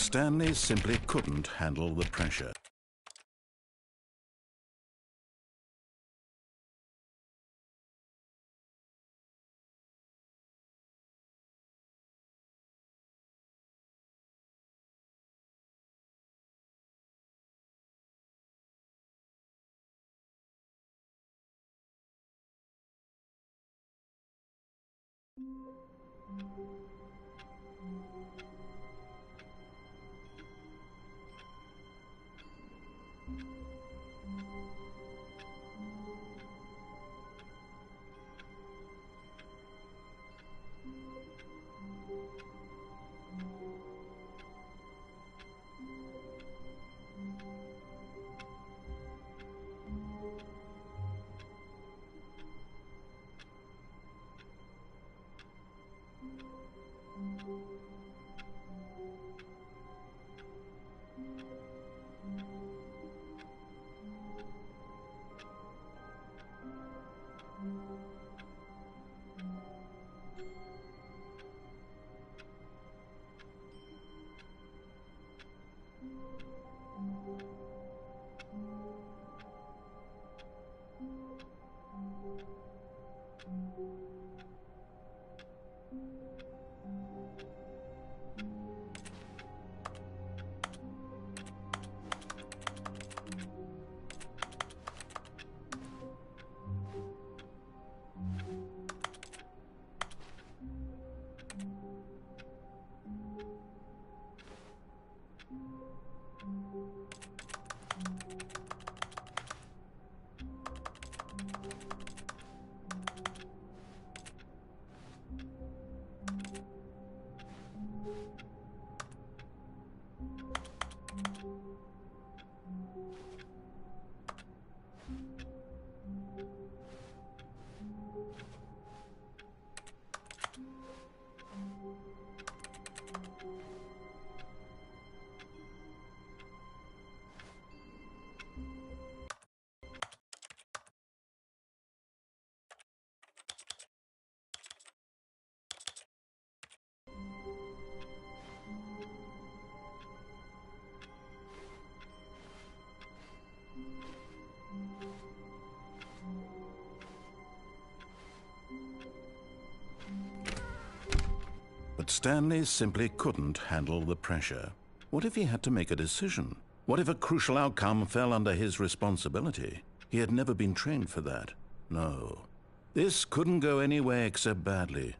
Stanley simply couldn't handle the pressure. But Stanley simply couldn't handle the pressure. What if he had to make a decision? What if a crucial outcome fell under his responsibility? He had never been trained for that. No. This couldn't go any way except badly.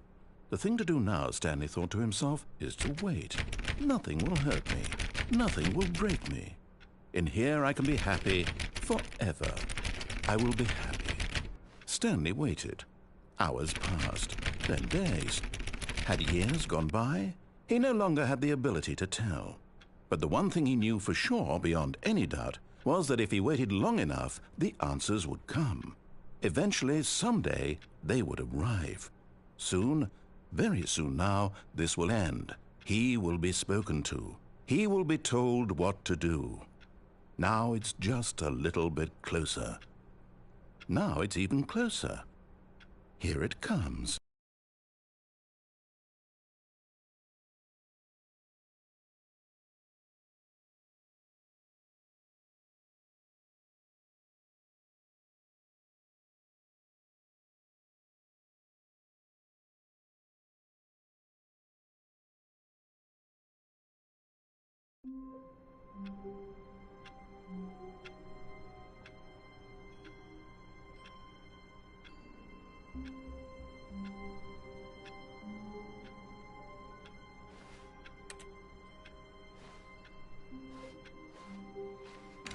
The thing to do now, Stanley thought to himself, is to wait. Nothing will hurt me. Nothing will break me. In here I can be happy forever. I will be happy. Stanley waited. Hours passed, then days. Had years gone by? He no longer had the ability to tell. But the one thing he knew for sure, beyond any doubt, was that if he waited long enough, the answers would come. Eventually, someday, they would arrive. Soon, very soon now, this will end. He will be spoken to. He will be told what to do. Now it's just a little bit closer. Now it's even closer. Here it comes.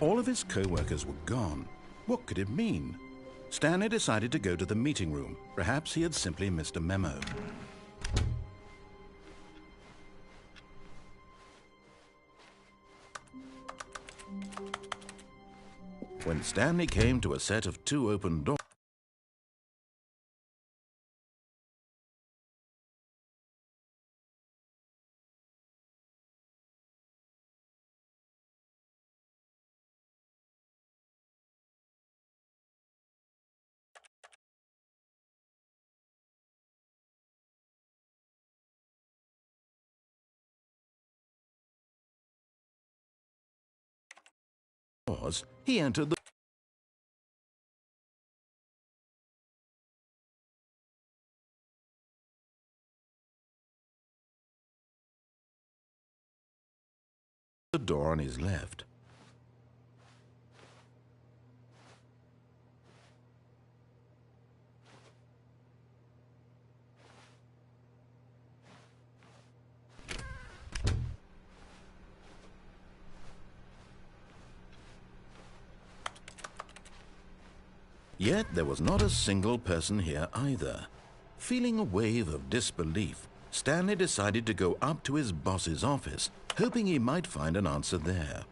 All of his co-workers were gone. What could it mean? Stanley decided to go to the meeting room. Perhaps he had simply missed a memo. When Stanley came to a set of 2 open doors, was, he entered the door on his left. Yet there was not a single person here either. Feeling a wave of disbelief, Stanley decided to go up to his boss's office, hoping he might find an answer there.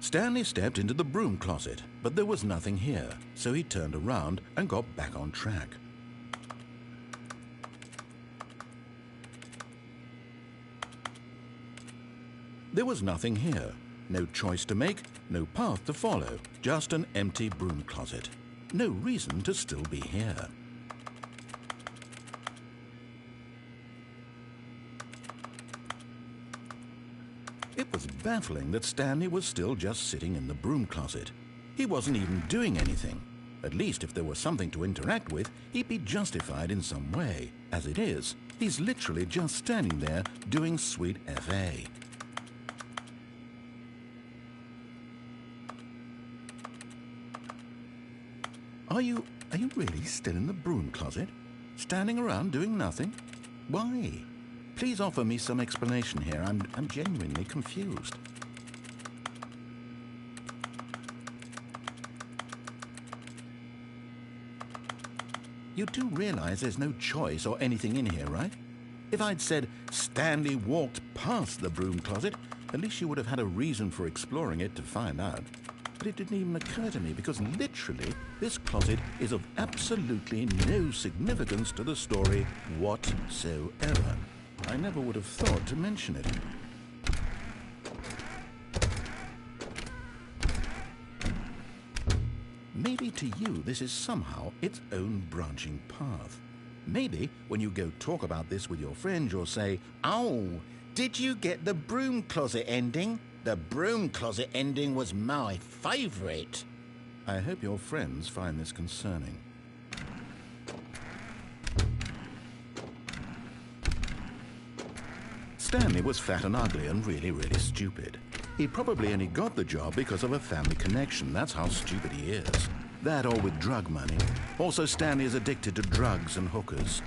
Stanley stepped into the broom closet, but there was nothing here, so he turned around and got back on track. There was nothing here, no choice to make, no path to follow, just an empty broom closet. No reason to still be here. It was baffling that Stanley was still just sitting in the broom closet. He wasn't even doing anything. At least if there was something to interact with, he'd be justified in some way. As it is, he's literally just standing there doing sweet FA. Are you really still in the broom closet? Standing around doing nothing? Why? Please offer me some explanation here. I'm genuinely confused. You do realize there's no choice or anything in here, right? If I'd said Stanley walked past the broom closet, at least you would have had a reason for exploring it to find out. But it didn't even occur to me because literally this closet is of absolutely no significance to the story whatsoever. I never would have thought to mention it. Maybe to you this is somehow its own branching path. Maybe when you go talk about this with your friends you'll say, "Oh, did you get the broom closet ending? The broom closet ending was my favorite." I hope your friends find this concerning. Stanley was fat and ugly and really, really stupid. He probably only got the job because of a family connection. That's how stupid he is. That or with drug money. Also, Stanley is addicted to drugs and hookers.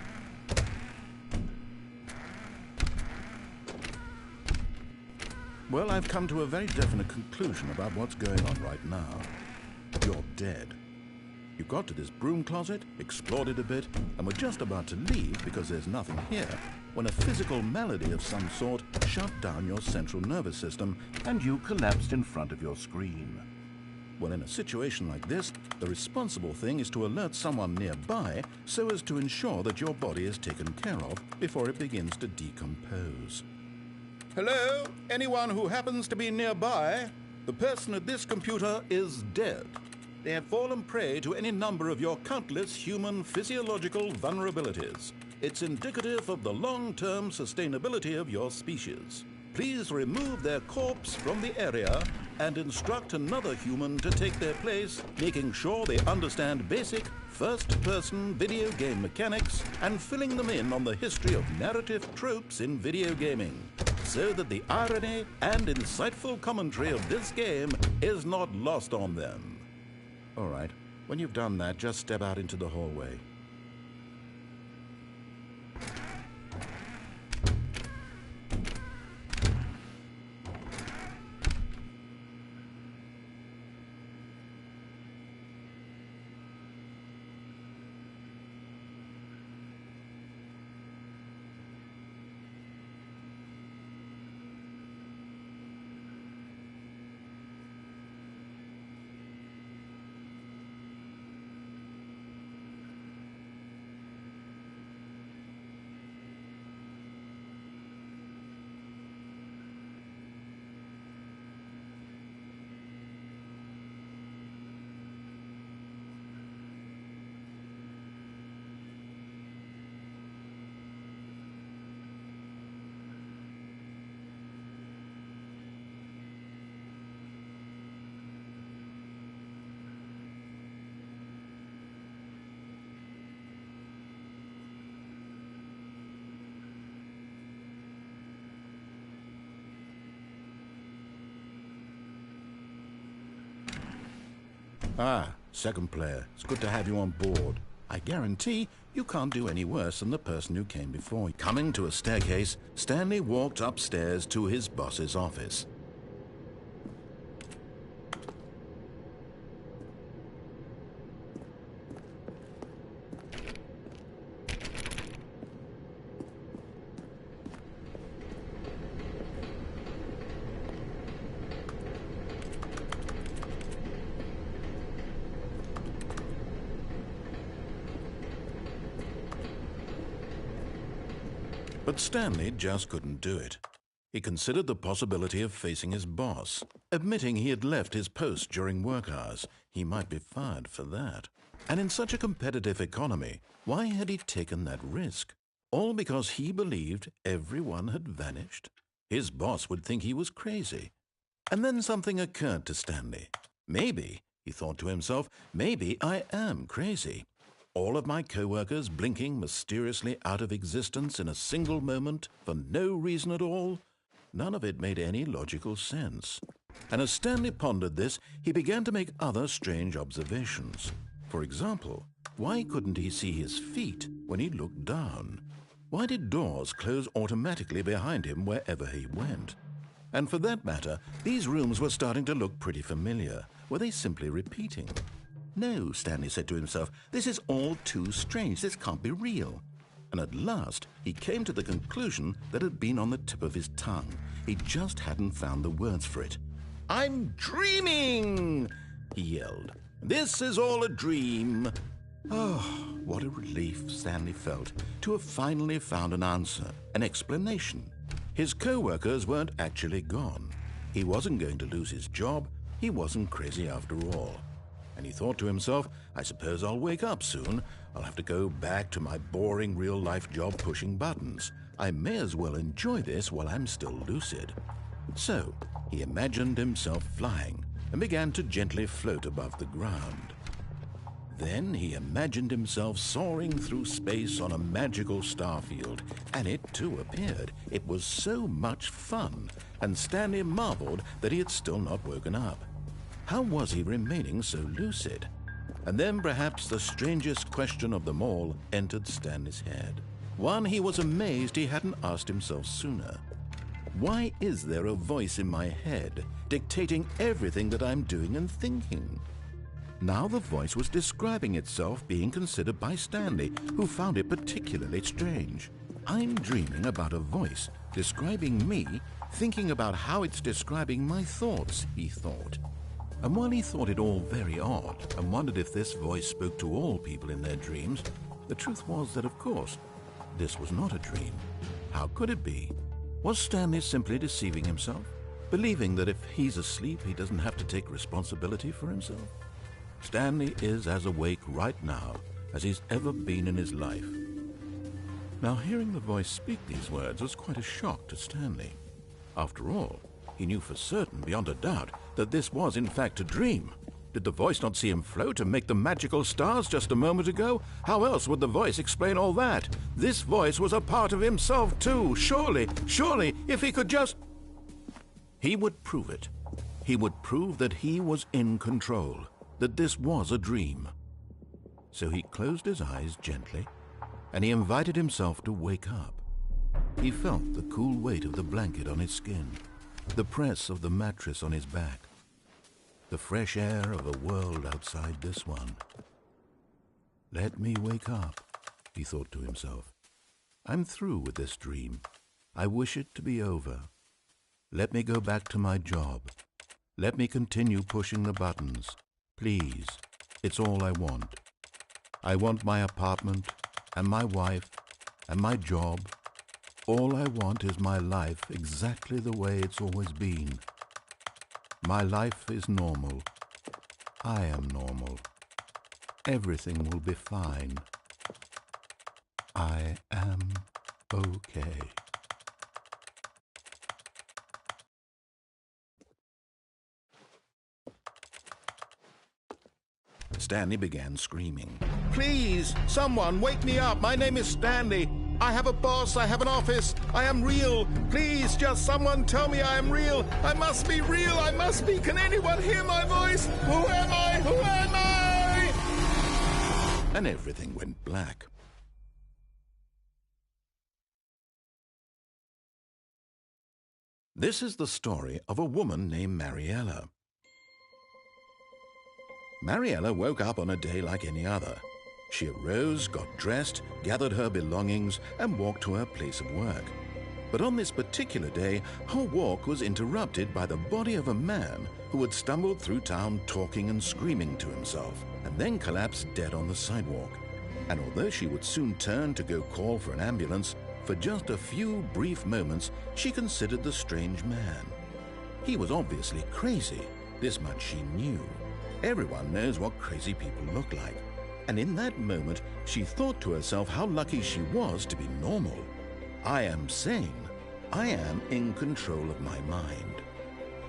Well, I've come to a very definite conclusion about what's going on right now. You're dead. You got to this broom closet, explored it a bit, and were just about to leave because there's nothing here, when a physical malady of some sort shut down your central nervous system and you collapsed in front of your screen. Well, in a situation like this, the responsible thing is to alert someone nearby so as to ensure that your body is taken care of before it begins to decompose. Hello? Anyone who happens to be nearby? The person at this computer is dead. They have fallen prey to any number of your countless human physiological vulnerabilities. It's indicative of the long-term sustainability of your species. Please remove their corpse from the area and instruct another human to take their place, making sure they understand basic first-person video game mechanics and filling them in on the history of narrative tropes in video gaming, so that the irony and insightful commentary of this game is not lost on them. All right, when you've done that, just step out into the hallway. Ah, second player. It's good to have you on board. I guarantee you can't do any worse than the person who came before you. Coming to a staircase, Stanley walked upstairs to his boss's office. But Stanley just couldn't do it. He considered the possibility of facing his boss. Admitting he had left his post during work hours, he might be fired for that. And in such a competitive economy, why had he taken that risk? All because he believed everyone had vanished? His boss would think he was crazy. And then something occurred to Stanley. Maybe, he thought to himself, maybe I am crazy. All of my co-workers blinking mysteriously out of existence in a single moment for no reason at all? None of it made any logical sense. And as Stanley pondered this, he began to make other strange observations. For example, why couldn't he see his feet when he looked down? Why did doors close automatically behind him wherever he went? And for that matter, these rooms were starting to look pretty familiar. Were they simply repeating? No, Stanley said to himself, this is all too strange. This can't be real. And at last, he came to the conclusion that had been on the tip of his tongue. He just hadn't found the words for it. "I'm dreaming!" he yelled. "This is all a dream." Oh, what a relief Stanley felt to have finally found an answer, an explanation. His co-workers weren't actually gone. He wasn't going to lose his job. He wasn't crazy after all. And he thought to himself, I suppose I'll wake up soon. I'll have to go back to my boring real-life job pushing buttons. I may as well enjoy this while I'm still lucid. So he imagined himself flying and began to gently float above the ground. Then he imagined himself soaring through space on a magical starfield, and it too appeared. It was so much fun, and Stanley marveled that he had still not woken up. How was he remaining so lucid? And then perhaps the strangest question of them all entered Stanley's head. One he was amazed he hadn't asked himself sooner. Why is there a voice in my head dictating everything that I'm doing and thinking? Now the voice was describing itself being considered by Stanley, who found it particularly strange. I'm dreaming about a voice describing me, thinking about how it's describing my thoughts, he thought. And while he thought it all very odd and wondered if this voice spoke to all people in their dreams, the truth was that, of course, this was not a dream. How could it be? Was Stanley simply deceiving himself, believing that if he's asleep, he doesn't have to take responsibility for himself? Stanley is as awake right now as he's ever been in his life. Now, hearing the voice speak these words was quite a shock to Stanley. After all, he knew for certain, beyond a doubt, that this was in fact a dream. Did the voice not see him float and make the magical stars just a moment ago? How else would the voice explain all that? This voice was a part of himself too. Surely, if he could just... He would prove it. He would prove that he was in control, that this was a dream. So he closed his eyes gently, and he invited himself to wake up. He felt the cool weight of the blanket on his skin, the press of the mattress on his back, the fresh air of a world outside this one. Let me wake up, he thought to himself. I'm through with this dream. I wish it to be over. Let me go back to my job. Let me continue pushing the buttons. Please, it's all I want. I want my apartment and my wife and my job. All I want is my life exactly the way it's always been. My life is normal. I am normal. Everything will be fine. I am okay. Stanley began screaming. Please, someone, wake me up. My name is Stanley. I have a boss. I have an office. I am real. Please, just someone tell me I am real. I must be real. I must be. Can anyone hear my voice? Who am I? Who am I? And everything went black. This is the story of a woman named Mariella. Mariella woke up on a day like any other. She arose, got dressed, gathered her belongings, and walked to her place of work. But on this particular day, her walk was interrupted by the body of a man who had stumbled through town talking and screaming to himself, and then collapsed dead on the sidewalk. And although she would soon turn to go call for an ambulance, for just a few brief moments, she considered the strange man. He was obviously crazy. This much she knew. Everyone knows what crazy people look like. And in that moment, she thought to herself how lucky she was to be normal. I am sane. I am in control of my mind.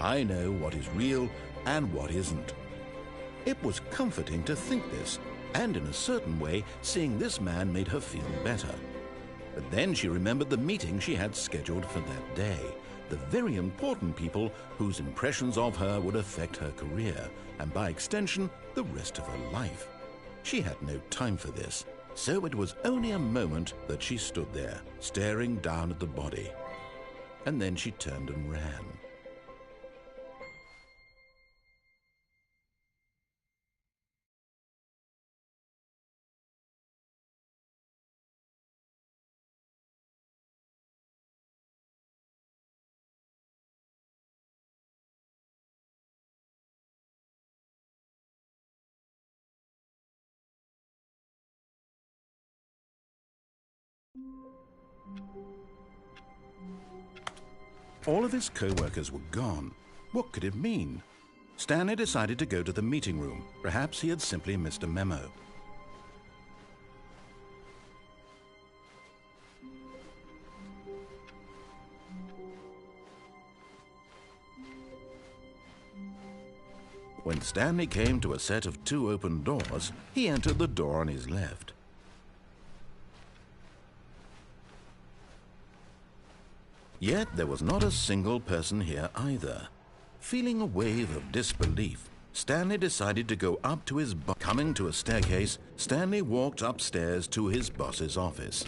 I know what is real and what isn't. It was comforting to think this, and in a certain way, seeing this man made her feel better. But then she remembered the meeting she had scheduled for that day, the very important people whose impressions of her would affect her career, and by extension, the rest of her life. She had no time for this, so it was only a moment that she stood there, staring down at the body. And then she turned and ran. All of his co-workers were gone. What could it mean? Stanley decided to go to the meeting room. Perhaps he had simply missed a memo. When Stanley came to a set of 2 open doors, he entered the door on his left. Yet there was not a single person here either. Feeling a wave of disbelief, Stanley decided to go up to his boss. Coming to a staircase, Stanley walked upstairs to his boss's office.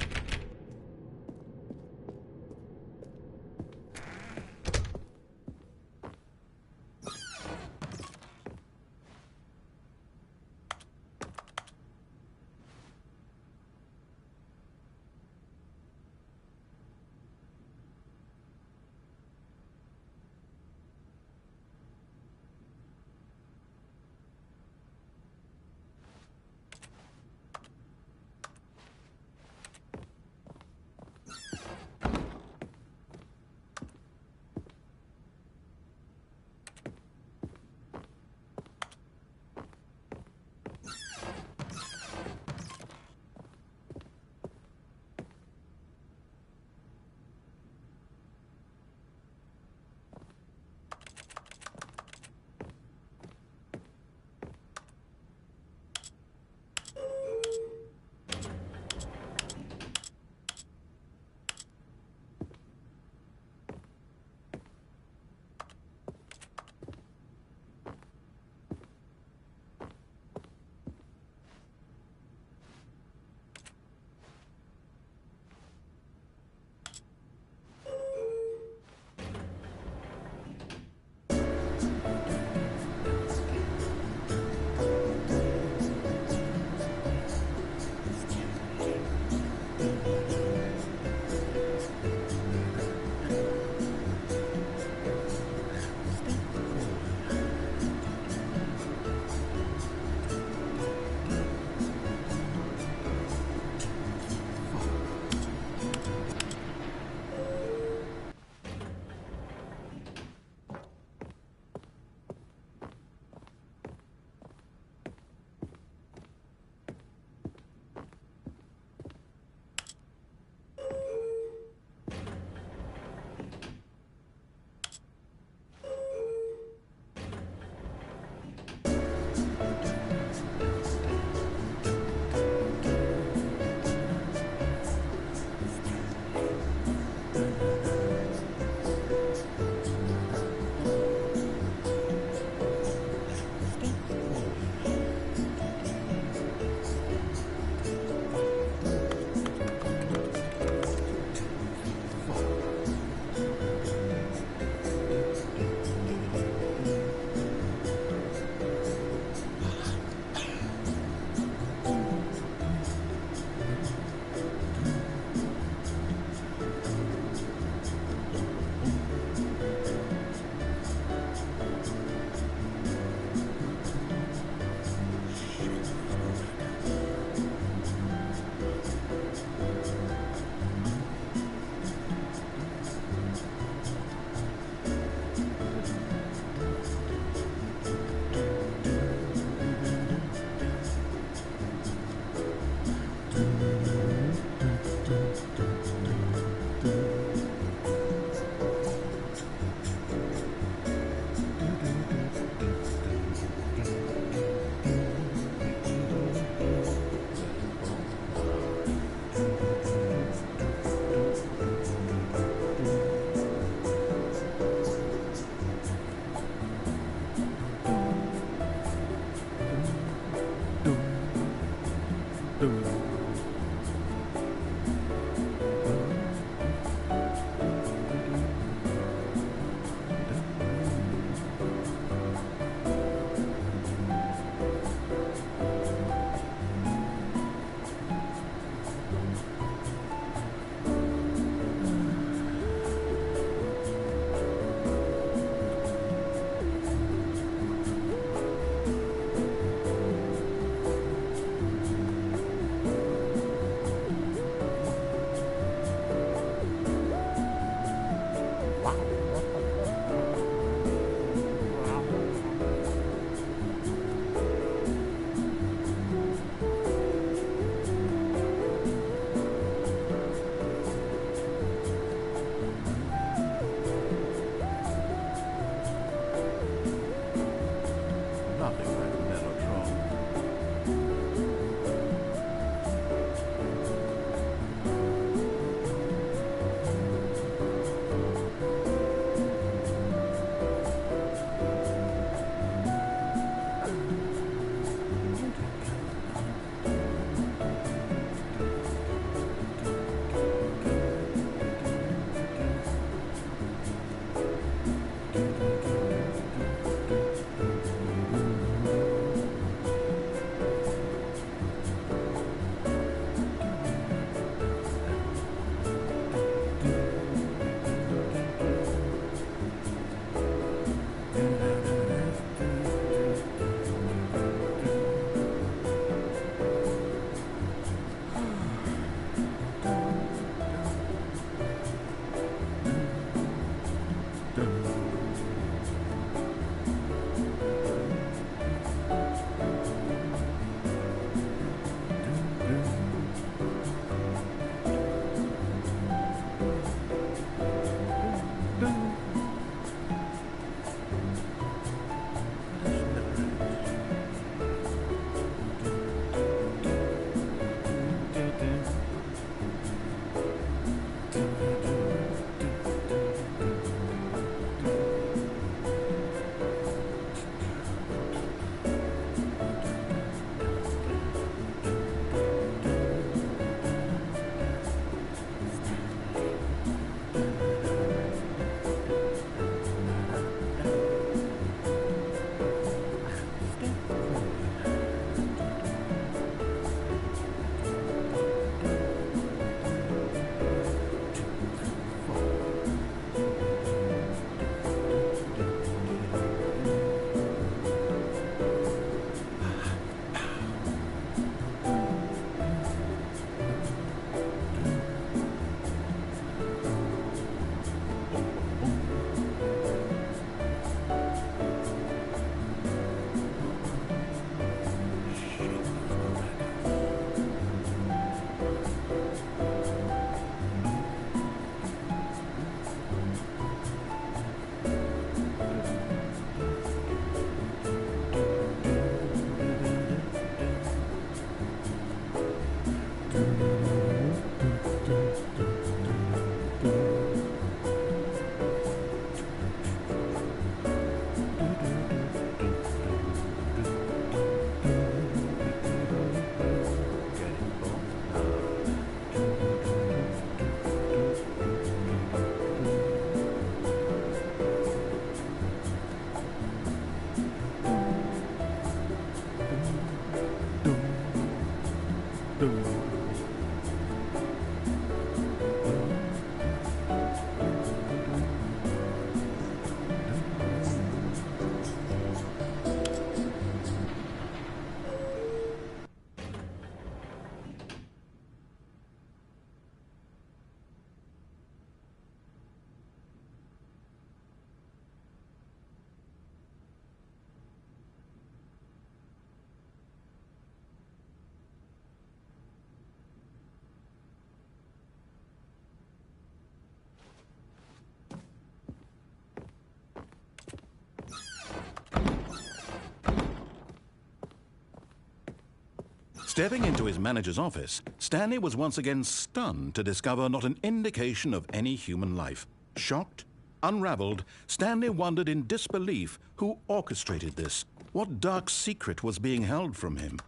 Stepping into his manager's office, Stanley was once again stunned to discover not an indication of any human life. Shocked, unraveled, Stanley wondered in disbelief who orchestrated this. What dark secret was being held from him?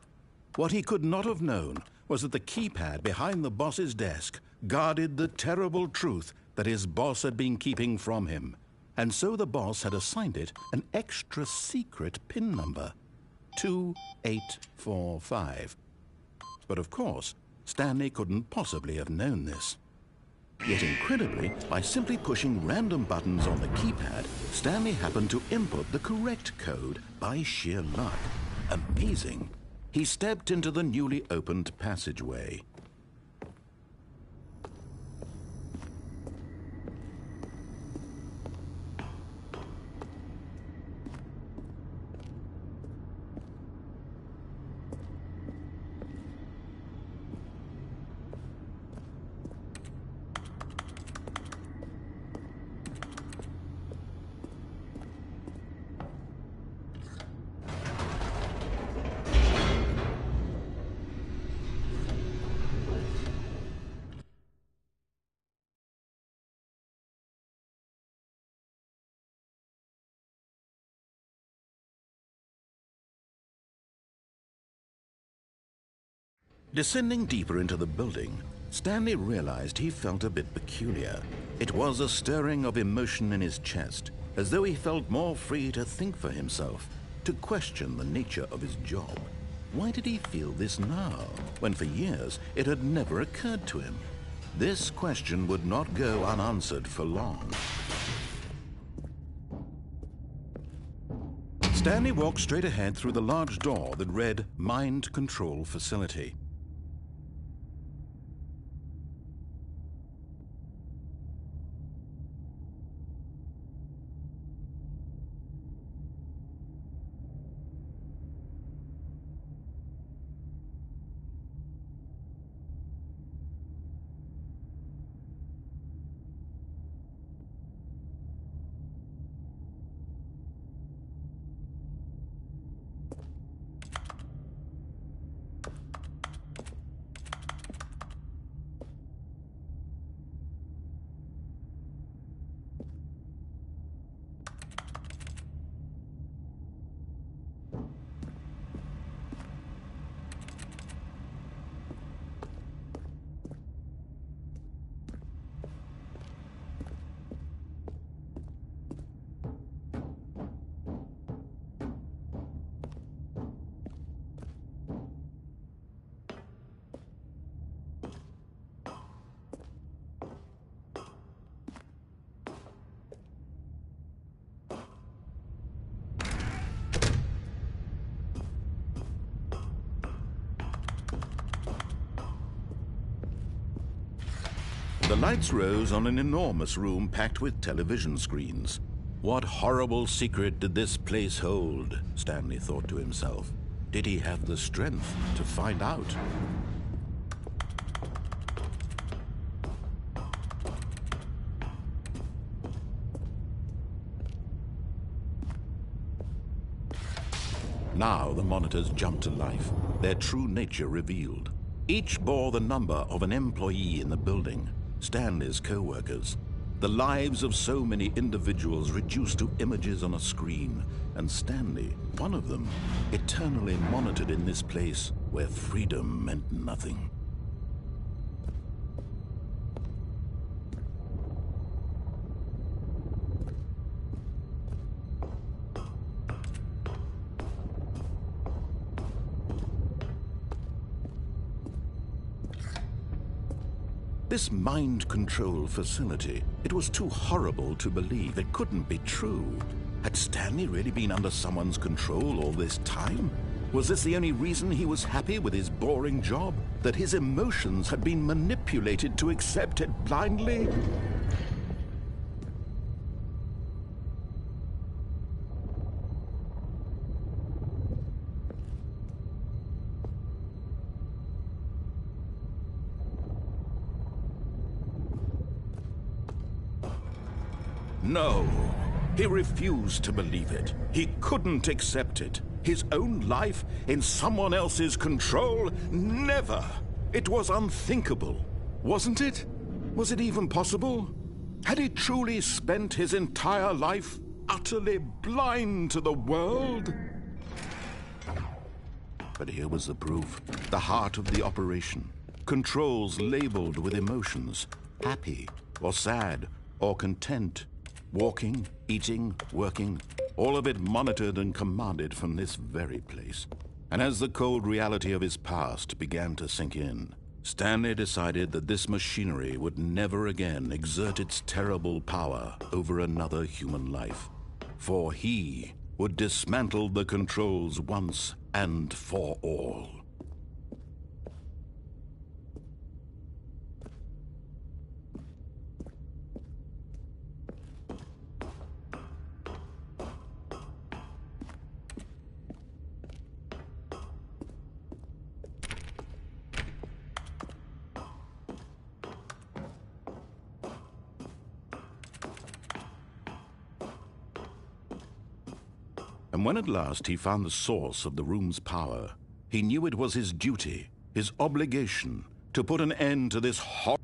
What he could not have known was that the keypad behind the boss's desk guarded the terrible truth that his boss had been keeping from him. And so the boss had assigned it an extra secret PIN number, 2845. But of course, Stanley couldn't possibly have known this. Yet incredibly, by simply pushing random buttons on the keypad, Stanley happened to input the correct code by sheer luck. Amazing. He stepped into the newly opened passageway. Descending deeper into the building, Stanley realized he felt a bit peculiar. It was a stirring of emotion in his chest, as though he felt more free to think for himself, to question the nature of his job. Why did he feel this now, when for years it had never occurred to him? This question would not go unanswered for long. Stanley walked straight ahead through the large door that read Mind Control Facility. The lights rose on an enormous room packed with television screens. What horrible secret did this place hold? Stanley thought to himself. Did he have the strength to find out? Now the monitors jumped to life, their true nature revealed. Each bore the number of an employee in the building. Stanley's co-workers, the lives of so many individuals reduced to images on a screen, and Stanley, one of them, eternally monitored in this place where freedom meant nothing. This mind control facility, it was too horrible to believe. It couldn't be true. Had Stanley really been under someone's control all this time? Was this the only reason he was happy with his boring job? That his emotions had been manipulated to accept it blindly? No, he refused to believe it. He couldn't accept it. His own life in someone else's control? Never! It was unthinkable, wasn't it? Was it even possible? Had he truly spent his entire life utterly blind to the world? But here was the proof, the heart of the operation. Controls labeled with emotions, happy or sad or content, walking, eating, working, all of it monitored and commanded from this very place. And as the cold reality of his past began to sink in, Stanley decided that this machinery would never again exert its terrible power over another human life. For he would dismantle the controls once and for all. And when at last he found the source of the room's power, he knew it was his duty, his obligation, to put an end to this horror.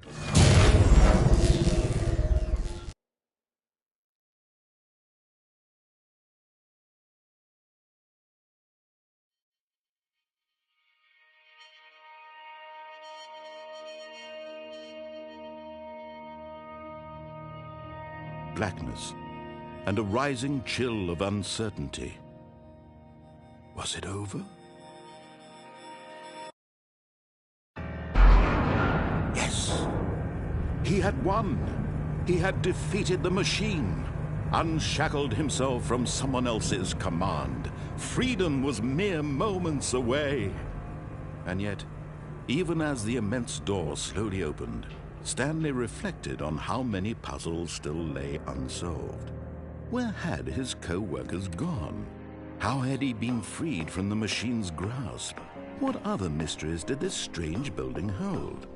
Blackness and a rising chill of uncertainty. Was it over? Yes! He had won! He had defeated the machine, unshackled himself from someone else's command. Freedom was mere moments away. And yet, even as the immense door slowly opened, Stanley reflected on how many puzzles still lay unsolved. Where had his co-workers gone? How had he been freed from the machine's grasp? What other mysteries did this strange building hold?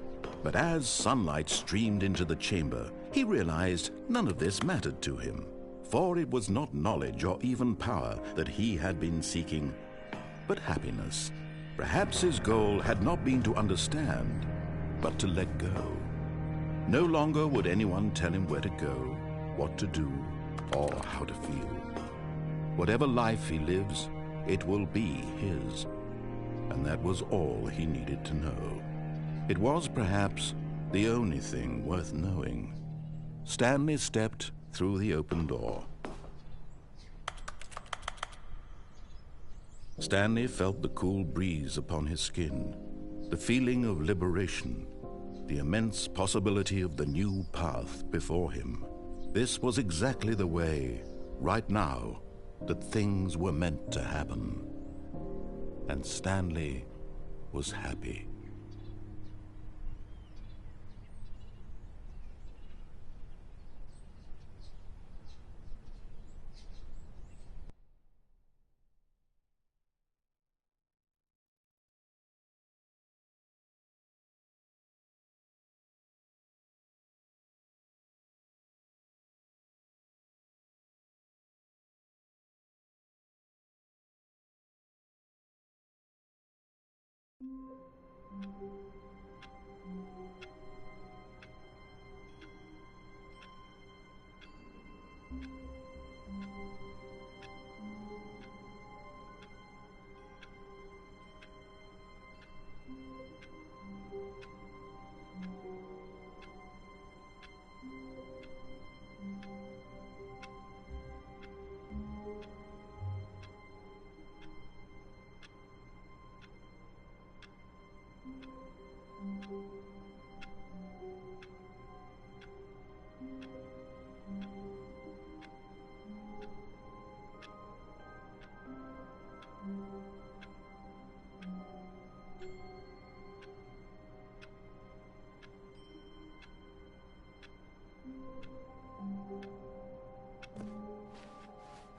But as sunlight streamed into the chamber, he realized none of this mattered to him, for it was not knowledge or even power that he had been seeking, but happiness. Perhaps his goal had not been to understand, but to let go. No longer would anyone tell him where to go, what to do, or how to feel. Whatever life he lives, it will be his. And that was all he needed to know. It was perhaps the only thing worth knowing. Stanley stepped through the open door. Stanley felt the cool breeze upon his skin, the feeling of liberation, the immense possibility of the new path before him. This was exactly the way, right now, that things were meant to happen. And Stanley was happy.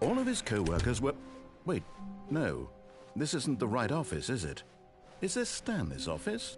All of his co-workers were... Wait, no. This isn't the right office, is it? Is this Stanley's office?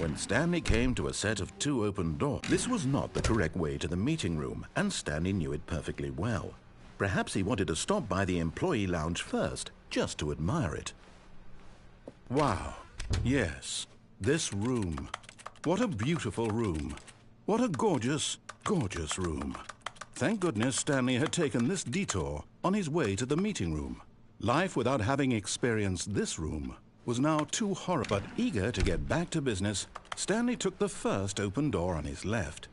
when Stanley came to a set of 2 open doors. This was not the correct way to the meeting room, and Stanley knew it perfectly well. Perhaps he wanted to stop by the employee lounge first, just to admire it. Wow. Yes, this room. What a beautiful room. What a gorgeous, gorgeous room. Thank goodness Stanley had taken this detour on his way to the meeting room. Life without having experienced this room was now too horrible. But eager to get back to business, Stanley took the first open door on his left.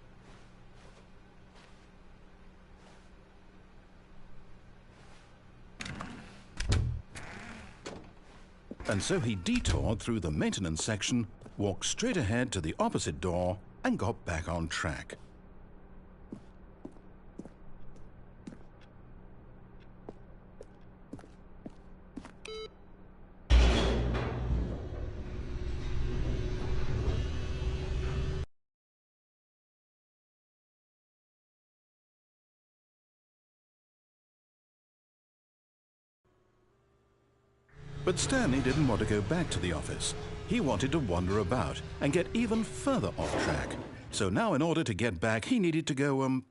And so he detoured through the maintenance section, walked straight ahead to the opposite door, and got back on track. But Stanley didn't want to go back to the office. He wanted to wander about and get even further off track. So now in order to get back, he needed to go,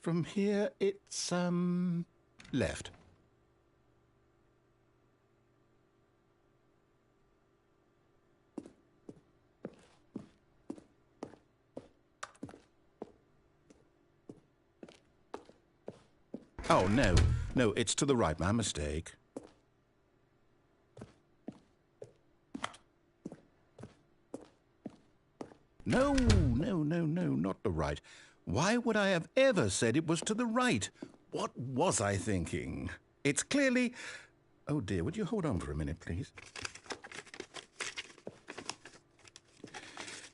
from here it's, left. Oh, no. No, it's to the right. My mistake. No, not the right. Why would I have ever said it was to the right? What was I thinking? It's clearly... Oh, dear, would you hold on for a minute, please?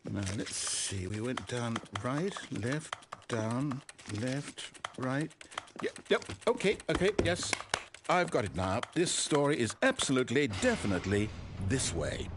Now, let's see. We went down right, left, down, left, right... Yep, okay, yes. I've got it now. This story is absolutely, definitely this way.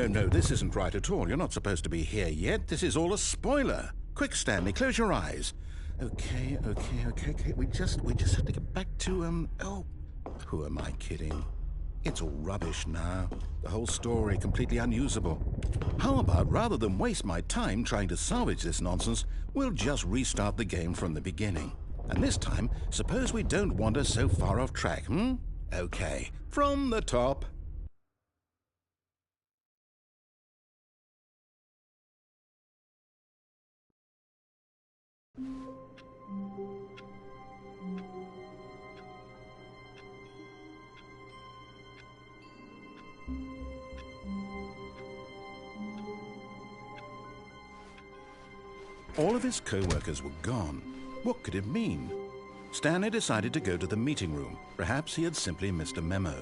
No. This isn't right at all. You're not supposed to be here yet. This is all a spoiler. Quick, Stanley, close your eyes. Okay. We just have to get back to, oh, who am I kidding? It's all rubbish now. The whole story completely unusable. How about, rather than waste my time trying to salvage this nonsense, we'll just restart the game from the beginning. And this time, suppose we don't wander so far off track, Okay, from the top. All of his co-workers were gone. What could it mean? Stanley decided to go to the meeting room. Perhaps he had simply missed a memo.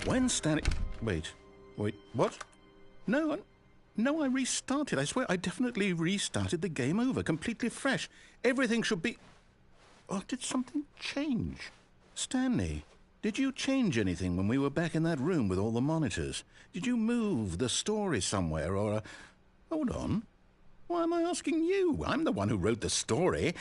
When Stanley... Wait, what? No, I restarted. I swear, I definitely restarted the game over, completely fresh. Everything should be... Oh, did something change? Stanley, did you change anything when we were back in that room with all the monitors? Did you move the story somewhere, or... Hold on. Why am I asking you? I'm the one who wrote the story. It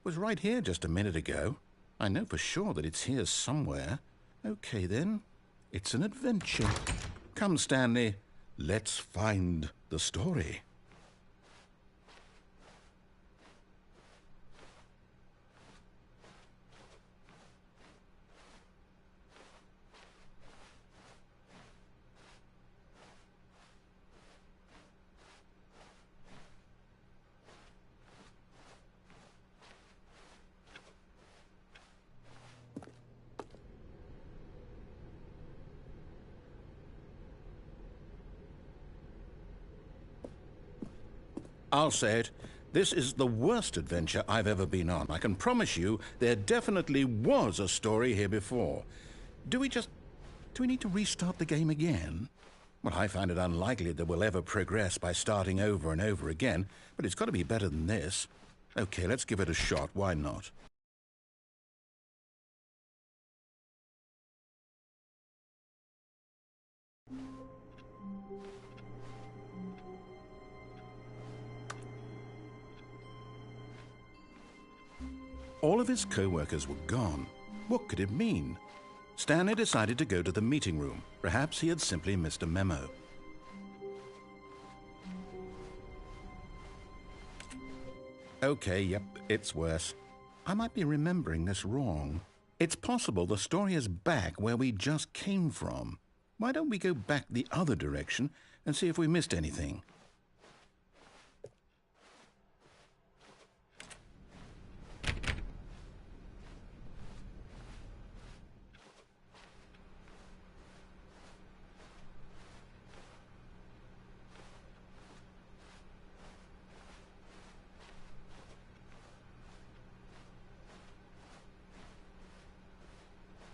was right here just a minute ago. I know for sure that it's here somewhere. Okay, then. It's an adventure. Come, Stanley. Let's find the story. I'll say it. This is the worst adventure I've ever been on. I can promise you there definitely was a story here before. Do we need to restart the game again? Well, I find it unlikely that we'll ever progress by starting over and over again, but it's got to be better than this. Okay, let's give it a shot. Why not? All of his co-workers were gone. What could it mean? Stanley decided to go to the meeting room. Perhaps he had simply missed a memo. Okay, yep, it's worse. I might be remembering this wrong. It's possible the story is back where we just came from. Why don't we go back the other direction and see if we missed anything?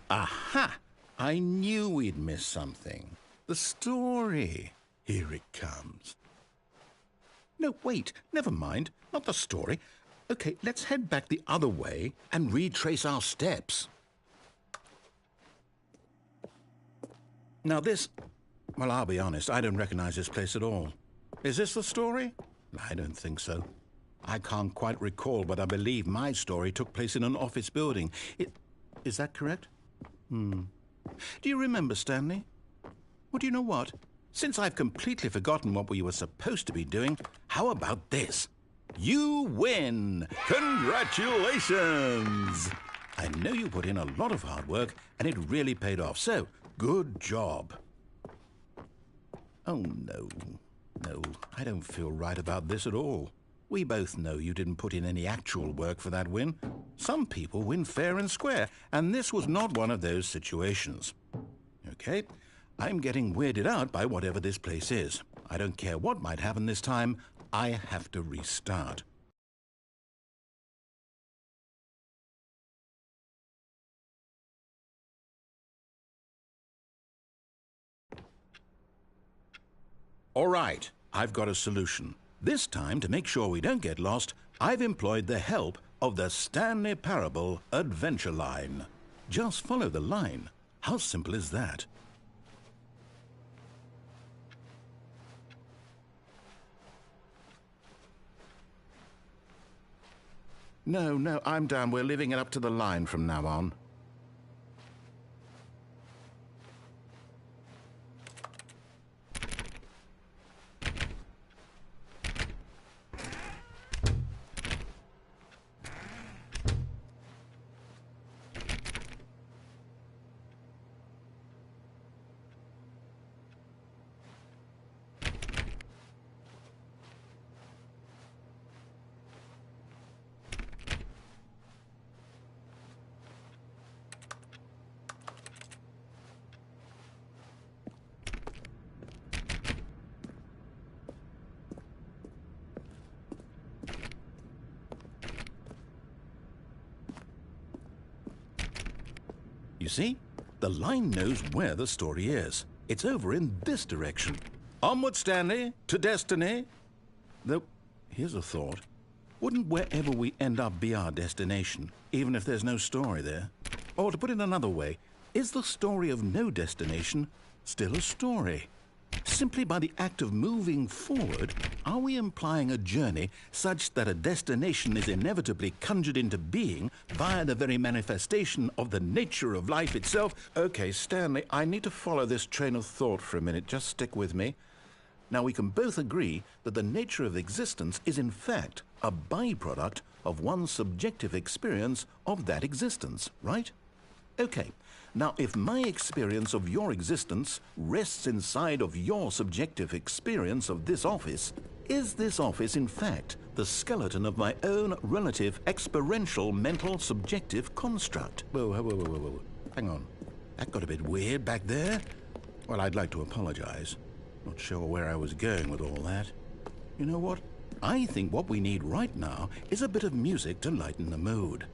Aha! I knew we'd miss something. The story. Here it comes. No, wait, never mind. Not the story. Okay, let's head back the other way and retrace our steps. Now this... Well, I'll be honest, I don't recognize this place at all. Is this the story? I don't think so. I can't quite recall, but I believe my story took place in an office building. Is that correct? Do you remember, Stanley? Well, do you know what? Since I've completely forgotten what we were supposed to be doing, how about this? You win! Congratulations! I know you put in a lot of hard work, and it really paid off, so good job. Oh, no. No, I don't feel right about this at all. We both know you didn't put in any actual work for that win. Some people win fair and square, and this was not one of those situations. Okay, I'm getting weirded out by whatever this place is. I don't care what might happen this time. I have to restart. All right, I've got a solution. This time, to make sure we don't get lost, I've employed the help of the Stanley Perable Adventure Line. Just follow the line. How simple is that? No, I'm down. We're leaving it up to the line from now on. You see? The line knows where the story is. It's over in this direction. Onward, Stanley, to destiny. Though, here's a thought. Wouldn't wherever we end up be our destination, even if there's no story there? Or to put it another way, is the story of no destination still a story? Simply by the act of moving forward, are we implying a journey such that a destination is inevitably conjured into being via the very manifestation of the nature of life itself? Okay, Stanley, I need to follow this train of thought for a minute. Just stick with me. Now, we can both agree that the nature of existence is in fact a byproduct of one's subjective experience of that existence, right? Okay. Now, if my experience of your existence rests inside of your subjective experience of this office, is this office, in fact, the skeleton of my own relative experiential mental subjective construct? Whoa. Hang on. That got a bit weird back there. Well, I'd like to apologize. Not sure where I was going with all that. You know what? I think what we need right now is a bit of music to lighten the mood.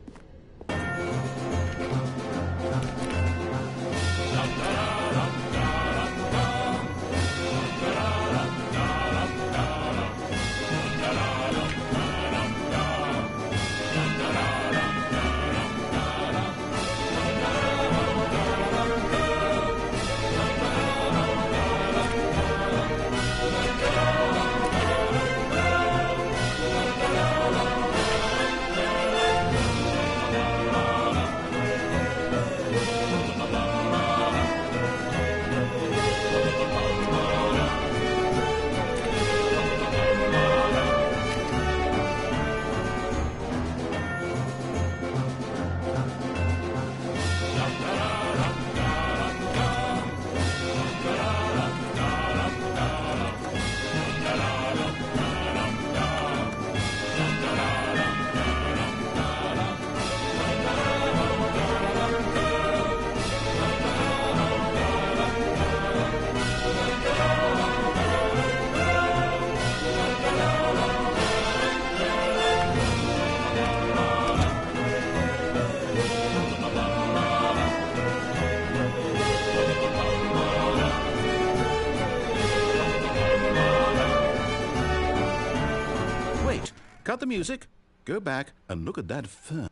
Cut the music, go back and look at that fern.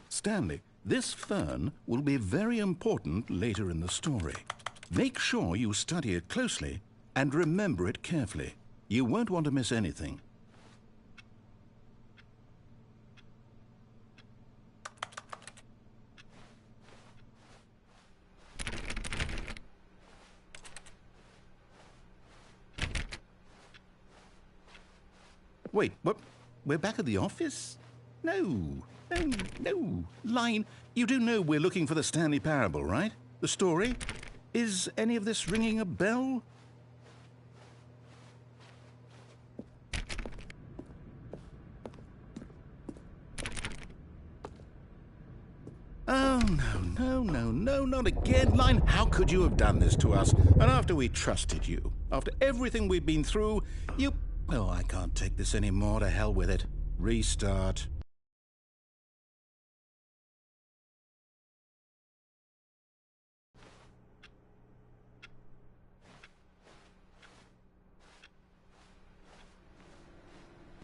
Stanley, this fern will be very important later in the story. Make sure you study it closely and remember it carefully. You won't want to miss anything. Wait, what? We're back at the office? No. Line, you do know we're looking for the Stanley Parable, right? The story? Is any of this ringing a bell? Oh, no, not again. Line, how could you have done this to us? And after we trusted you, after everything we've been through, you... Oh, I can't take this anymore. To hell with it. Restart.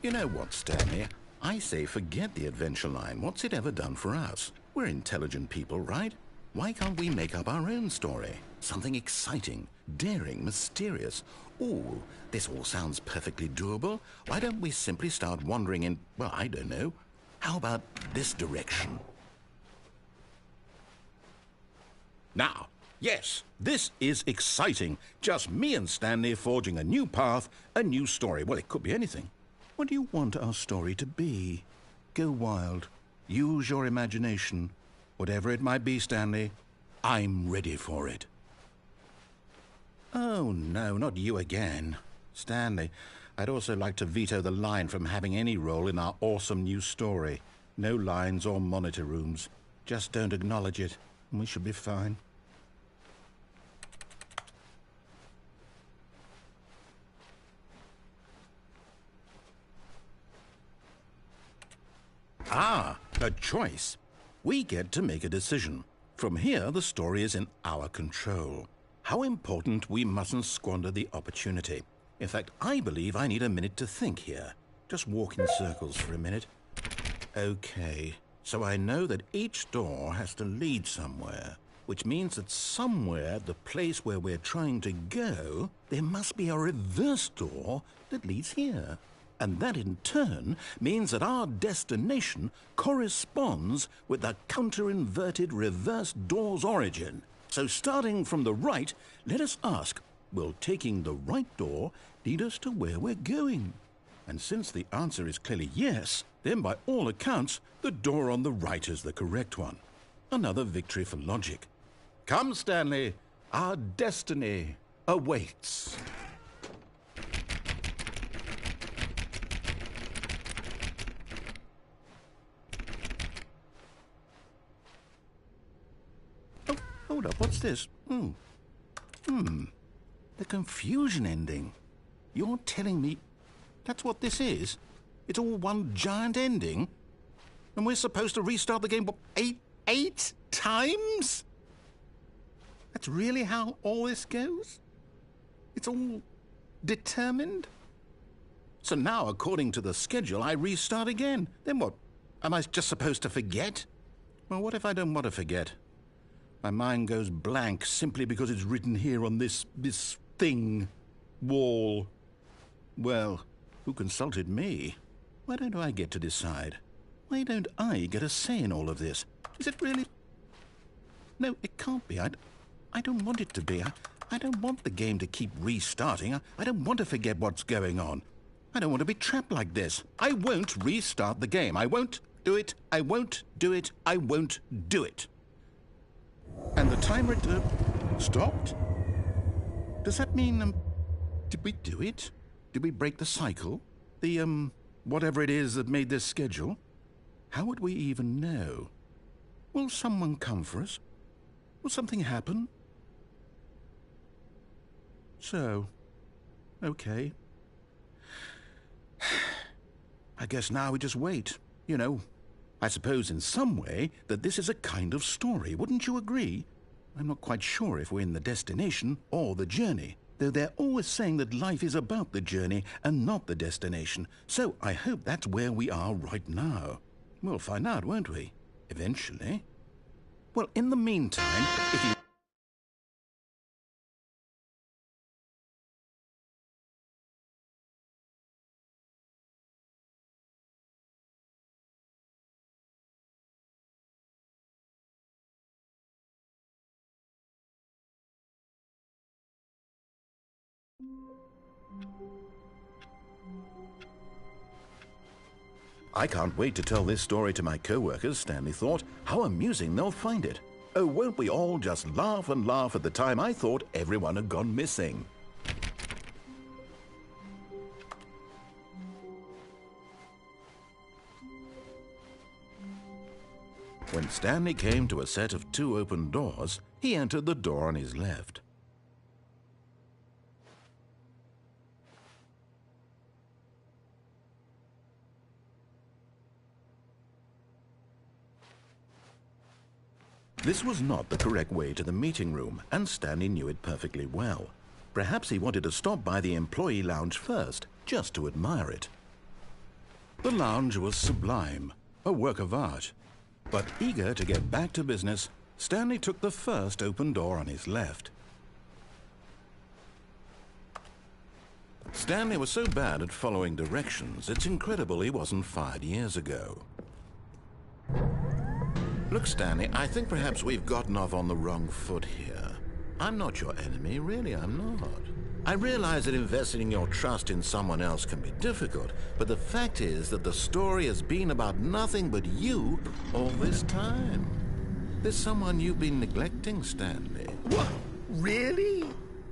You know what, Stanley? I say forget the adventure line. What's it ever done for us? We're intelligent people, right? Why can't we make up our own story? Something exciting, daring, mysterious. Ooh, this all sounds perfectly doable. Why don't we simply start wandering in, well, I don't know. How about this direction? Now, yes, this is exciting. Just me and Stanley forging a new path, a new story. Well, it could be anything. What do you want our story to be? Go wild. Use your imagination. Whatever it might be, Stanley, I'm ready for it. Oh, no, not you again. Stanley, I'd also like to veto the line from having any role in our awesome new story. No lines or monitor rooms. Just don't acknowledge it, and we should be fine. Ah, a choice. We get to make a decision. From here, the story is in our control. How important we mustn't squander the opportunity. In fact, I believe I need a minute to think here. Just walk in circles for a minute. Okay, so I know that each door has to lead somewhere, which means that somewhere, the place where we're trying to go, there must be a reverse door that leads here. And that in turn means that our destination corresponds with the counter-inverted reverse door's origin. So starting from the right, let us ask, will taking the right door lead us to where we're going? And since the answer is clearly yes, then by all accounts, the door on the right is the correct one. Another victory for logic. Come, Stanley, our destiny awaits. Oh, hold up, what's this? The confusion ending. You're telling me... That's what this is? It's all one giant ending? And we're supposed to restart the game, what, eight times? That's really how all this goes? It's all determined? So now, according to the schedule, I restart again. Then what? Am I just supposed to forget? Well, what if I don't want to forget? My mind goes blank simply because it's written here on this thing, wall. Well, who consulted me? Why don't I get to decide? Why don't I get a say in all of this? Is it really? No, it can't be. I don't want it to be. I don't want the game to keep restarting. I don't want to forget what's going on. I don't want to be trapped like this. I won't restart the game. I won't do it. I won't do it. I won't do it. And the timer stopped? Does that mean, did we do it? Did we break the cycle? The, whatever it is that made this schedule? How would we even know? Will someone come for us? Will something happen? So, okay. I guess now we just wait, you know. I suppose in some way that this is a kind of story, wouldn't you agree? I'm not quite sure if we're in the destination or the journey, though they're always saying that life is about the journey and not the destination. So I hope that's where we are right now. We'll find out, won't we? Eventually. Well, in the meantime, if you... I can't wait to tell this story to my co-workers, Stanley thought. How amusing they'll find it. Oh, won't we all just laugh and laugh at the time I thought everyone had gone missing. When Stanley came to a set of 2 open doors, he entered the door on his left. This was not the correct way to the meeting room, and Stanley knew it perfectly well. Perhaps he wanted to stop by the employee lounge first, just to admire it. The lounge was sublime, a work of art. But eager to get back to business, Stanley took the first open door on his left. Stanley was so bad at following directions, it's incredible he wasn't fired years ago. Look, Stanley, I think perhaps we've gotten off on the wrong foot here. I'm not your enemy, really, I'm not. I realize that investing your trust in someone else can be difficult, but the fact is that the story has been about nothing but you all this time. There's someone you've been neglecting, Stanley. What? Really?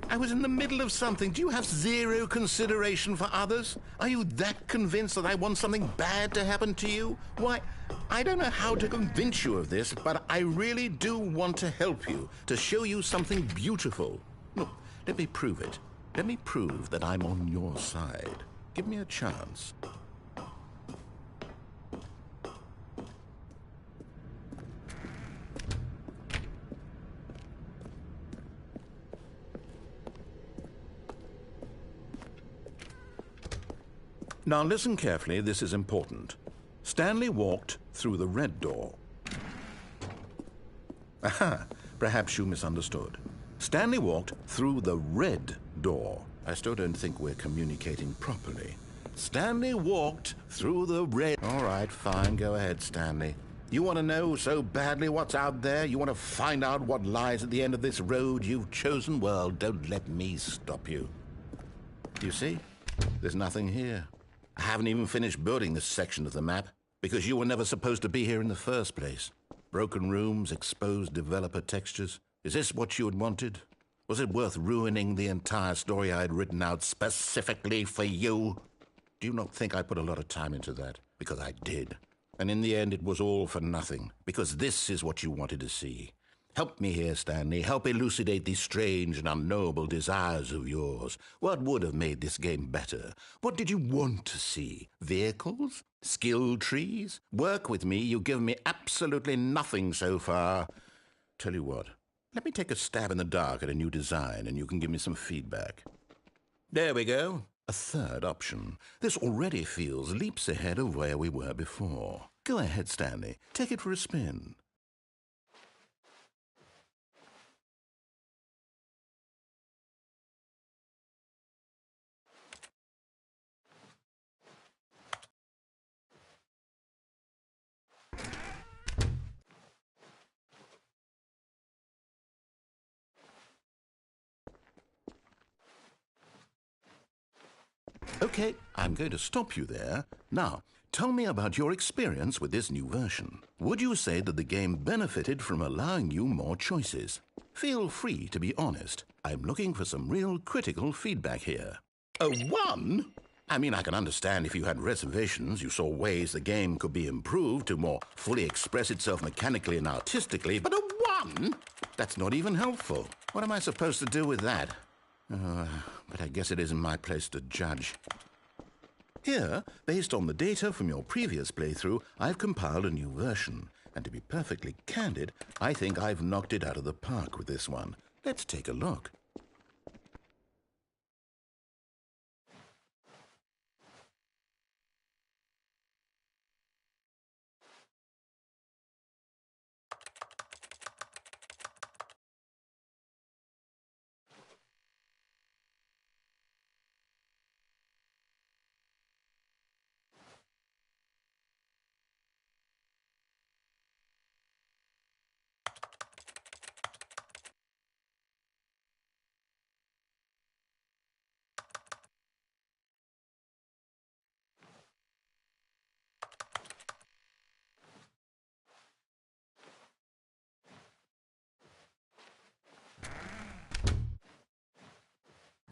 I was in the middle of something. Do you have zero consideration for others? Are you that convinced that I want something bad to happen to you? Why, I don't know how to convince you of this, but I really do want to help you, to show you something beautiful. Look, let me prove it. Let me prove that I'm on your side. Give me a chance. Now listen carefully, this is important. Stanley walked through the red door. Aha, perhaps you misunderstood. Stanley walked through the red door. I still don't think we're communicating properly. Stanley walked through the red... All right, fine, go ahead, Stanley. You want to know so badly what's out there? You want to find out what lies at the end of this road you've chosen? Well, don't let me stop you. You see? There's nothing here. I haven't even finished building this section of the map, because you were never supposed to be here in the first place. Broken rooms, exposed developer textures. Is this what you had wanted? Was it worth ruining the entire story I had written out specifically for you? Do you not think I put a lot of time into that? Because I did. And in the end, it was all for nothing, because this is what you wanted to see. Help me here, Stanley. Help elucidate these strange and unknowable desires of yours. What would have made this game better? What did you want to see? Vehicles? Skill trees? Work with me. You've given me absolutely nothing so far. Tell you what, let me take a stab in the dark at a new design and you can give me some feedback. There we go. A third option. This already feels leaps ahead of where we were before. Go ahead, Stanley. Take it for a spin. Okay, I'm going to stop you there. Now, tell me about your experience with this new version. Would you say that the game benefited from allowing you more choices? Feel free to be honest. I'm looking for some real critical feedback here. A 1? I mean, I can understand if you had reservations, you saw ways the game could be improved to more fully express itself mechanically and artistically, but a 1? That's not even helpful. What am I supposed to do with that? But I guess it isn't my place to judge. Here, based on the data from your previous playthrough, I've compiled a new version. And to be perfectly candid, I think I've knocked it out of the park with this one. Let's take a look.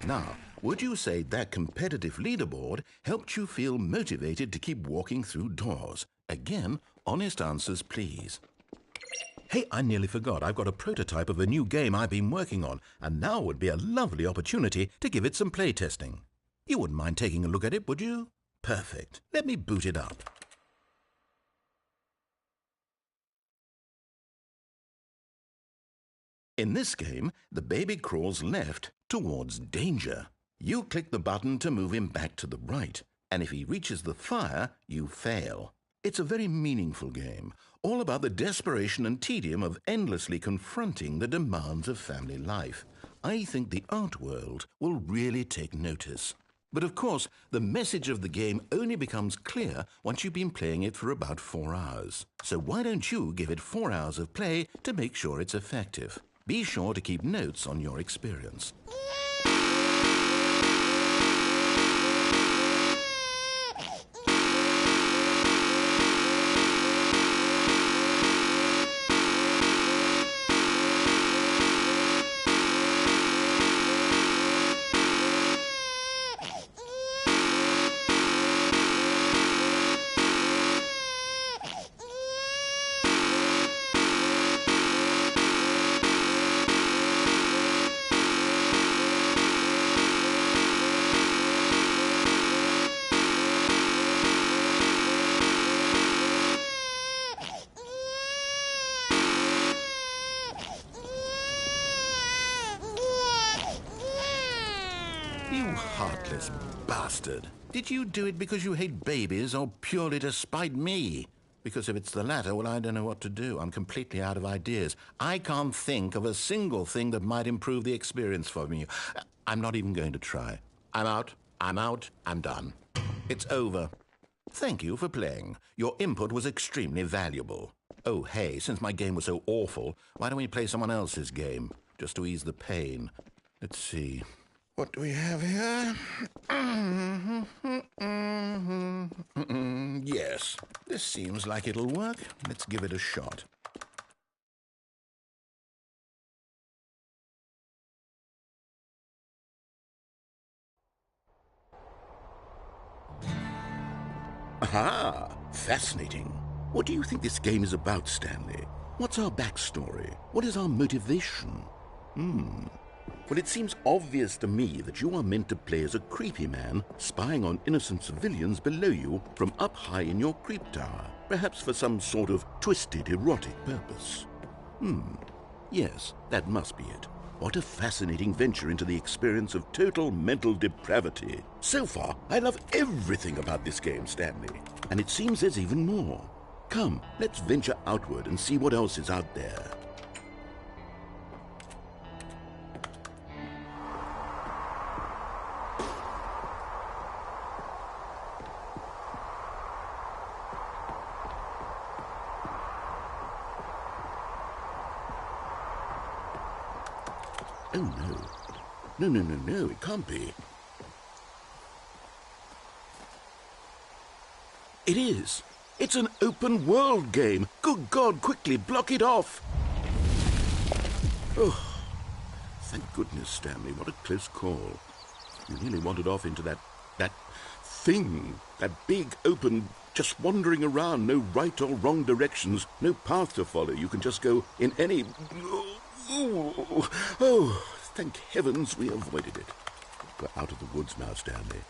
Now, would you say that competitive leaderboard helped you feel motivated to keep walking through doors? Again, honest answers, please. Hey, I nearly forgot. I've got a prototype of a new game I've been working on, and now would be a lovely opportunity to give it some playtesting. You wouldn't mind taking a look at it, would you? Perfect. Let me boot it up. In this game, the baby crawls left towards danger. You click the button to move him back to the right, and if he reaches the fire, you fail. It's a very meaningful game, all about the desperation and tedium of endlessly confronting the demands of family life. I think the art world will really take notice. But of course, the message of the game only becomes clear once you've been playing it for about 4 hours. So why don't you give it 4 hours of play to make sure it's effective? Be sure to keep notes on your experience. You heartless bastard. Did you do it because you hate babies or purely to spite me? Because if it's the latter, well, I don't know what to do. I'm completely out of ideas. I can't think of a single thing that might improve the experience for me. I'm not even going to try. I'm out. I'm done. It's over. Thank you for playing. Your input was extremely valuable. Oh, hey, since my game was so awful, why don't we play someone else's game? Just to ease the pain. Let's see. What do we have here? Yes, this seems like it'll work. Let's give it a shot. Aha! Fascinating. What do you think this game is about, Stanley? What's our backstory? What is our motivation? Well, it seems obvious to me that you are meant to play as a creepy man spying on innocent civilians below you from up high in your creep tower, perhaps for some sort of twisted, erotic purpose. Yes, that must be it. What a fascinating venture into the experience of total mental depravity. So far, I love everything about this game, Stanley. And it seems there's even more. Come, let's venture outward and see what else is out there. Oh, no. No, it can't be. It is. It's an open world game. Good God, quickly, block it off. Oh, thank goodness, Stanley. What a close call. You nearly wandered off into that thing. That big, open, just wandering around. No right or wrong directions. No path to follow. You can just go in any... Oh, thank heavens we avoided it. We're out of the woods now, Stanley.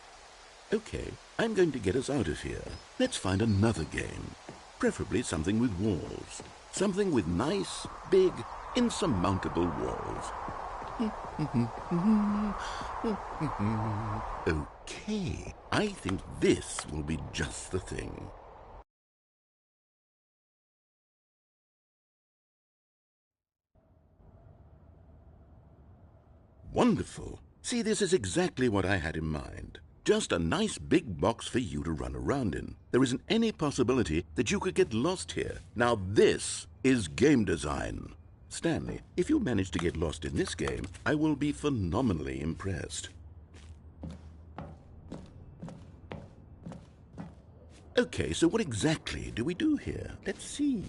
Okay, I'm going to get us out of here. Let's find another game. Preferably something with walls. Something with nice, big, insurmountable walls. Okay, I think this will be just the thing. Wonderful. See, this is exactly what I had in mind. Just a nice big box for you to run around in. There isn't any possibility that you could get lost here. Now this is game design. Stanley, if you manage to get lost in this game, I will be phenomenally impressed. Okay, so what exactly do we do here? Let's see.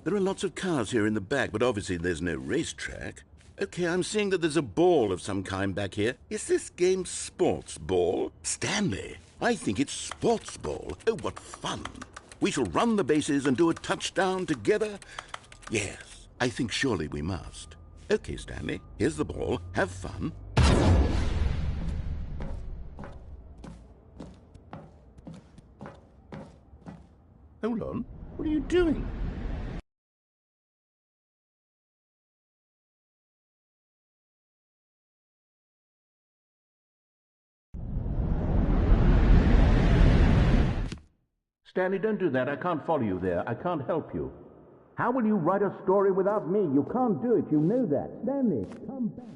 There are lots of cars here in the back, but obviously there's no racetrack. Okay, I'm seeing that there's a ball of some kind back here. Is this game sports ball? Stanley, I think it's sports ball. Oh, what fun. We shall run the bases and do a touchdown together? Yes, I think surely we must. Okay, Stanley, here's the ball. Have fun. Hold on. What are you doing? Stanley, don't do that. I can't follow you there. I can't help you. How will you write a story without me? You can't do it. You know that. Stanley, come back.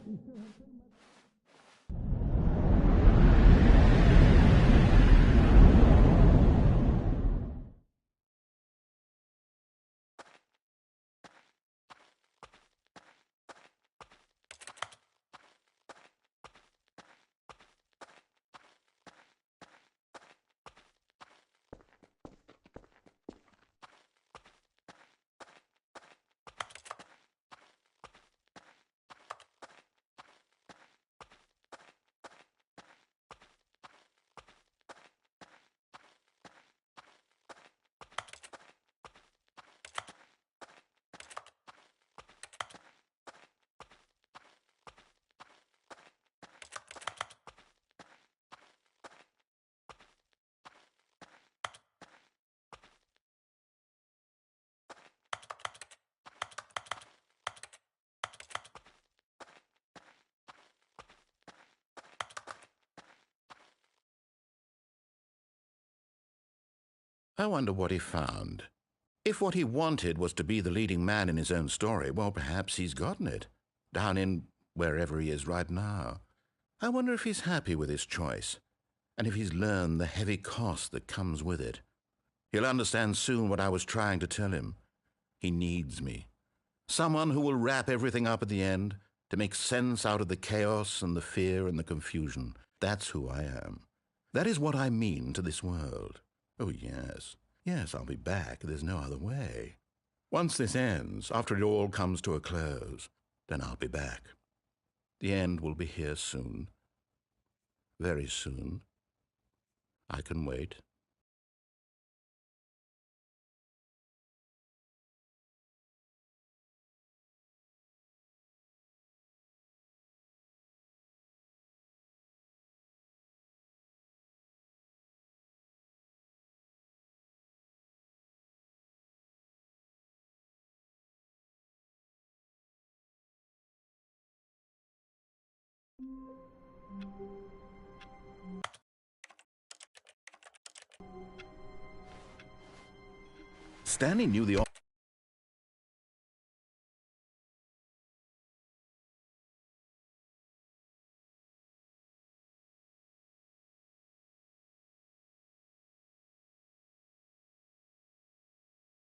I wonder what he found. If what he wanted was to be the leading man in his own story, well, perhaps he's gotten it, down in wherever he is right now. I wonder if he's happy with his choice, and if he's learned the heavy cost that comes with it. He'll understand soon what I was trying to tell him. He needs me. Someone who will wrap everything up at the end, to make sense out of the chaos and the fear and the confusion. That's who I am. That is what I mean to this world. Oh, yes. Yes, I'll be back. There's no other way. Once this ends, after it all comes to a close, then I'll be back. The end will be here soon. Very soon. I can wait. Stanley knew the